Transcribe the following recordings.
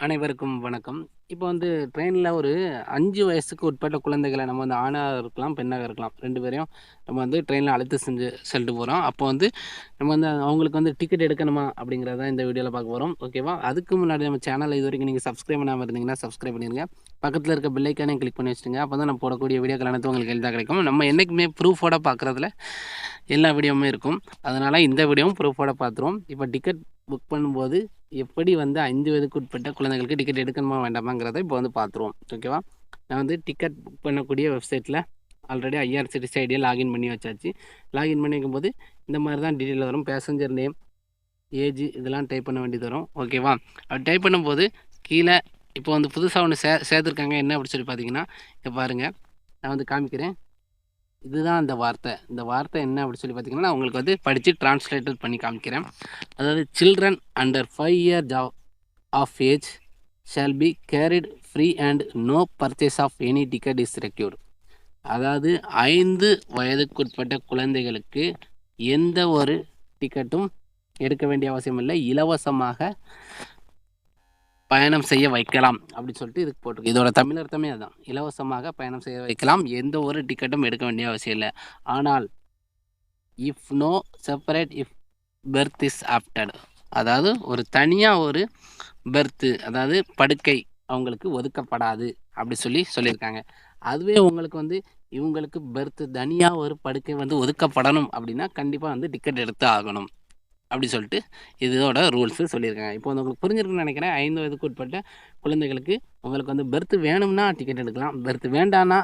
அனைவருக்கும் வணக்கம். இப்போ வந்து ட்ரெயின்ல ஒரு 5 வயசுக்கு உட்பட்ட குழந்தைகள நம்ம வந்து ஆணா இருக்கலாம், பெண்ணாக இருக்கலாம். 2 பேரையும் நம்ம வந்து ட்ரெயின்ல அழைத்து சென்று போறோம். அப்போ வந்து நம்ம வந்து அவங்களுக்கு வந்து டிக்கெட் எடுக்கணுமா? அப்படிங்கிறத தான் இந்த வீடியோல பார்க்க போறோம். ஓகேவா? அதுக்கு முன்னாடி நம்ம சேனல இதுவரைக்கும் நீங்க சப்ஸ்கிரைப் பண்ணாம இருந்தீங்கன்னா, சப்ஸ்கிரைப் பண்ணிருங்க. பக்கத்துல இருக்க பெல் ஐகானையும் கிளிக் பண்ணி வச்சுடுங்க. அப்பதான் நான் போடக்கூடிய வீடியோக்கள் அனைத்தும் உங்களுக்கு எளிதா கிடைக்கும். நம்ம என்னைக்குமே ப்ரூஃபோட பார்க்குறதுல எல்லா வீடியோவுமே இருக்கும். அதனால இந்த வீடியோவும் ப்ரூஃபோட பார்த்துருவோம். இப்போ டிக்கெட் புக் பண்ணும்போது எப்படி வந்து 5 வயதுக்கு உட்பட்ட குழந்தைகளுக்கு டிக்கெட் எடுக்கணுமா வேண்டாமாங்கிறத இப்போ வந்து பார்த்துருவோம். ஓகேவா? நான் வந்து டிக்கெட் புக் பண்ணக்கூடிய வெப்சைட்டில் ஆல்ரெடி ஐஆர்சிடிசி ஐடியை லாகின் பண்ணி வச்சாச்சு. லாகின் பண்ணி வைக்கும்போது இந்த மாதிரி தான் டீட்டெயில் வரும். பேசஞ்சர் நேம், ஏஜ் இதெல்லாம் டைப் பண்ண வேண்டியது வரும். ஓகேவா? அது டைப் பண்ணும்போது கீழே இப்போ வந்து புதுசாக ஒன்று சேர்த்துருக்காங்க. என்ன அப்படி சொல்லி பார்த்தீங்கன்னா, இங்கே பாருங்கள், நான் வந்து காமிக்கிறேன். இதுதான் அந்த வார்த்தை. இந்த வார்த்தை என்ன அப்படி சொல்லி பார்த்தீங்கன்னா, நான் உங்களுக்கு வந்து படித்து டிரான்ஸ்லேட்டர் பண்ணி காமிக்கிறேன். அதாவது children under 5 years of age shall be carried free and no purchase of any ticket is required. அதாவது 5 வயதுக்குட்பட்ட குழந்தைகளுக்கு எந்த ஒரு டிக்கெட்டும் எடுக்க வேண்டிய அவசியம் இல்லை. இலவசமாக பயணம் செய்ய வைக்கலாம் அப்படின்னு சொல்லிட்டு இதுக்கு போட்டிருக்கு. இதோட தமிழ் அர்த்தமே அதுதான். இலவசமாக பயணம் செய்ய வைக்கலாம். எந்த ஒரு டிக்கெட்டும் எடுக்க வேண்டிய அவசியம் இல்லை. ஆனால் if no separate if berth is opted, அதாவது ஒரு தனியாக ஒரு பெர்த்து, அதாவது படுக்கை அவங்களுக்கு ஒதுக்கப்படாது அப்படி சொல்லியிருக்காங்க. அதுவே உங்களுக்கு வந்து இவங்களுக்கு பெர்த்து தனியாக ஒரு படுக்கை வந்து ஒதுக்கப்படணும் அப்படின்னா கண்டிப்பாக வந்து டிக்கெட் எடுத்து ஆகணும் அப்படி சொல்லிட்டு இதோட ரூல்ஸு சொல்லியிருக்காங்க. இப்போ வந்து உங்களுக்கு புரிஞ்சிருக்குன்னு நினைக்கிறேன். 5 வயதுக்கு உட்பட்ட குழந்தைகளுக்கு உங்களுக்கு வந்து பெர்த்து வேணும்னா டிக்கெட் எடுக்கலாம். பெர்த்து வேண்டான்னா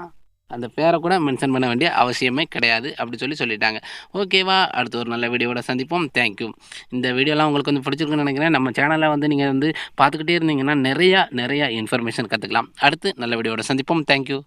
அந்த பேரை கூட மென்ஷன் பண்ண வேண்டிய அவசியமே கிடையாது அப்படி சொல்லிட்டாங்க. ஓகேவா? அடுத்து ஒரு நல்ல வீடியோவோட சந்திப்போம். தேங்க்யூ. இந்த வீடியோலாம் உங்களுக்கு வந்து பிடிச்சிருக்குன்னு நினைக்கிறேன். நம்ம சேனலை வந்து நீங்கள் வந்து பார்த்துக்கிட்டே இருந்தீங்கன்னா நிறையா இன்ஃபர்மேஷன் கற்றுக்கலாம். அடுத்து நல்ல வீடியோவோட சந்திப்போம். தேங்க்யூ.